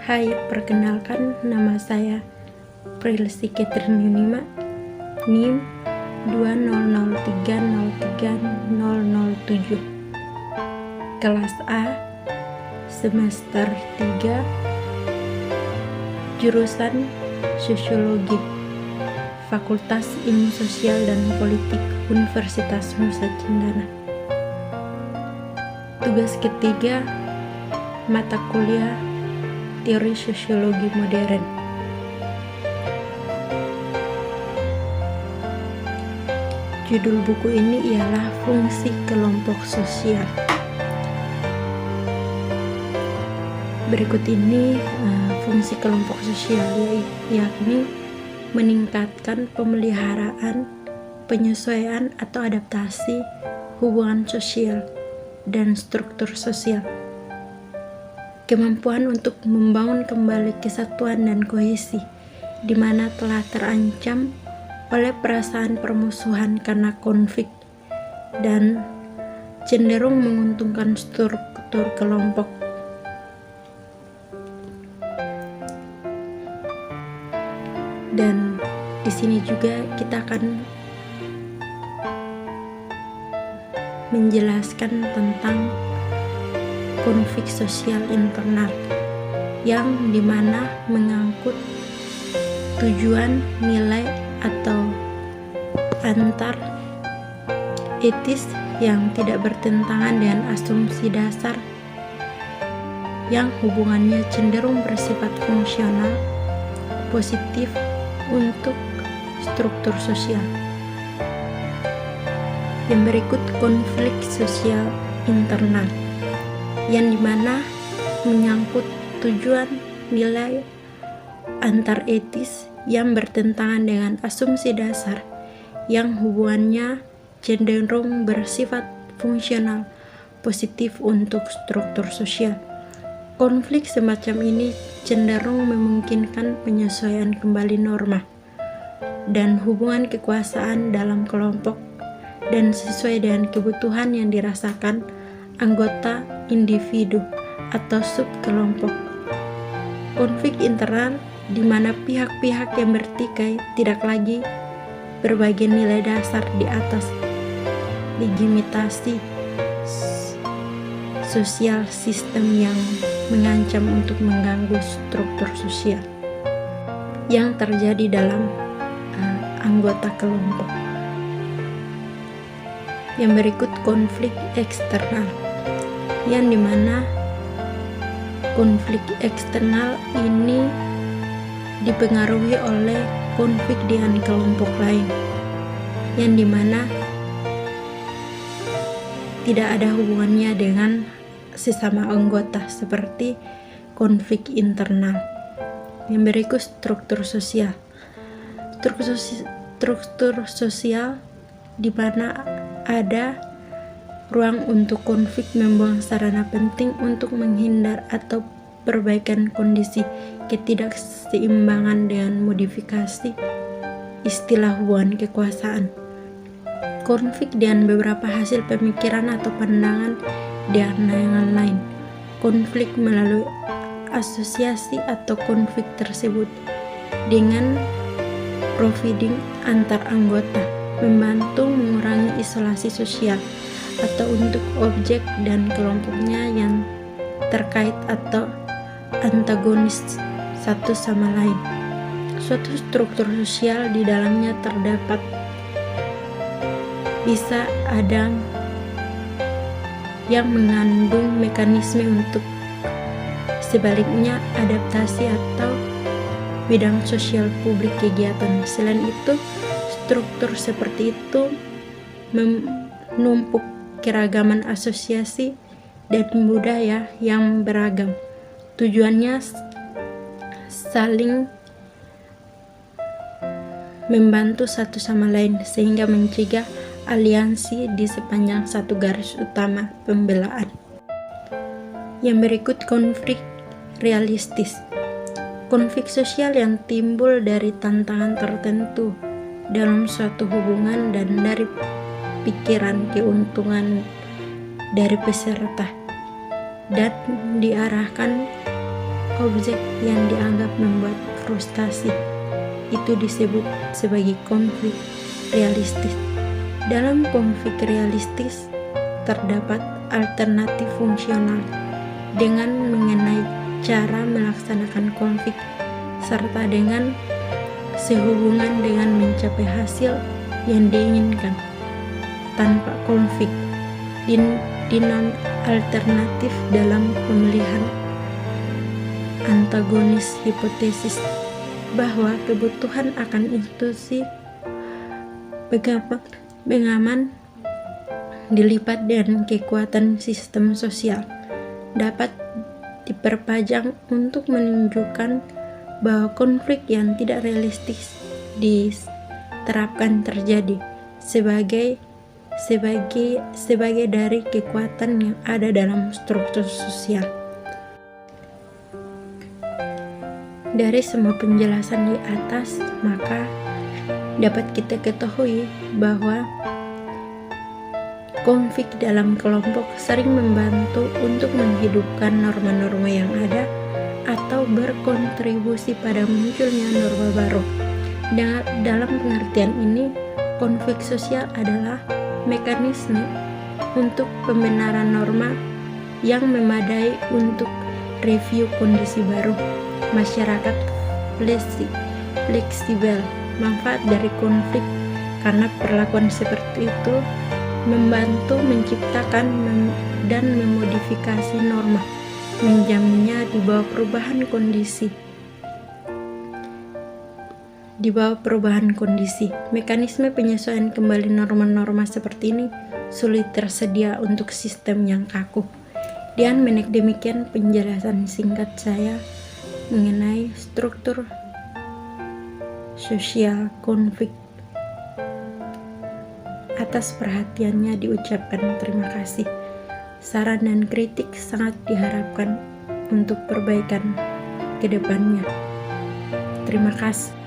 Hai, perkenalkan nama saya Prilsi Catherine Yunima, NIM 2003030007, kelas A, semester 3, jurusan Sosiologi, Fakultas Ilmu Sosial dan Politik, Universitas Nusa Cendana. Tugas ketiga, mata kuliah Teori Sosiologi Modern. Judul buku ini ialah Fungsi Kelompok Sosial. Berikut ini fungsi kelompok sosial, yakni meningkatkan pemeliharaan, penyesuaian atau adaptasi hubungan sosial dan struktur sosial. Kemampuan untuk membangun kembali kesatuan dan kohesi, di mana telah terancam oleh perasaan permusuhan karena konflik dan cenderung menguntungkan struktur kelompok. Dan di sini juga kita akan menjelaskan tentang konflik sosial internal, yang dimana mengangkut tujuan, nilai, atau antar etis yang tidak bertentangan dengan asumsi dasar yang hubungannya cenderung bersifat fungsional, positif untuk struktur sosial. Yang berikut konflik sosial internal, yang dimana menyangkut tujuan, nilai, antar etis yang bertentangan dengan asumsi dasar yang hubungannya cenderung bersifat fungsional, positif untuk struktur sosial. Konflik semacam ini cenderung memungkinkan penyesuaian kembali norma dan hubungan kekuasaan dalam kelompok dan sesuai dengan kebutuhan yang dirasakan anggota individu atau subkelompok. Konflik internal di mana pihak-pihak yang bertikai tidak lagi berbagi nilai dasar di atas legitimasi sosial sistem yang mengancam untuk mengganggu struktur sosial yang terjadi dalam anggota kelompok. Yang berikut konflik eksternal, yang dimana konflik eksternal ini dipengaruhi oleh konflik dengan kelompok lain, yang dimana tidak ada hubungannya dengan sesama anggota, seperti konflik internal. Yang berikut struktur sosial. Struktur sosial di mana ada ruang untuk konflik membuang sarana penting untuk menghindar atau perbaikan kondisi ketidakseimbangan dengan modifikasi istilah hubungan kekuasaan. Konflik dengan beberapa hasil pemikiran atau pandangan dengan lain. Konflik melalui asosiasi atau konflik tersebut dengan providing antar anggota, membantu mengurangi isolasi sosial atau untuk objek dan kelompoknya yang terkait atau antagonis satu sama lain. Suatu struktur sosial di dalamnya terdapat bisa ada yang mengandung mekanisme untuk sebaliknya adaptasi atau bidang sosial publik kegiatan. Selain itu, struktur seperti itu menumpuk keragaman asosiasi dan budaya yang beragam. Tujuannya saling membantu satu sama lain sehingga mencegah aliansi di sepanjang satu garis utama pembelaan. Yang berikut konflik realistis. Konflik sosial yang timbul dari tantangan tertentu dalam suatu hubungan dan dari pikiran keuntungan dari peserta dan diarahkan objek yang dianggap membuat frustasi. Itu disebut sebagai konflik realistis. Dalam konflik realistis terdapat alternatif fungsional dengan mengenai cara melaksanakan konflik serta dengan sehubungan dengan mencapai hasil yang diinginkan. Tanpa konflik, dinam alternatif dalam pemilihan antagonis hipotesis bahwa kebutuhan akan institusi pengaman dilipat dengan kekuatan sistem sosial dapat diperpanjang untuk menunjukkan bahwa konflik yang tidak realistis diterapkan terjadi sebagai dari kekuatan yang ada dalam struktur sosial. Dari semua penjelasan di atas, maka dapat kita ketahui bahwa konflik dalam kelompok sering membantu untuk menghidupkan norma-norma yang ada atau berkontribusi pada munculnya norma baru. Dalam pengertian ini, konflik sosial adalah mekanisme untuk pembenaran norma yang memadai untuk review kondisi baru. Masyarakat fleksibel manfaat dari konflik karena perlakuan seperti itu membantu menciptakan dan memodifikasi norma, menjaminnya di bawah perubahan kondisi. Mekanisme penyesuaian kembali norma-norma seperti ini sulit tersedia untuk sistem yang kaku. Dan demikian penjelasan singkat saya mengenai struktur sosial konflik. Atas perhatiannya diucapkan terima kasih. Saran dan kritik sangat diharapkan untuk perbaikan ke depannya. Terima kasih.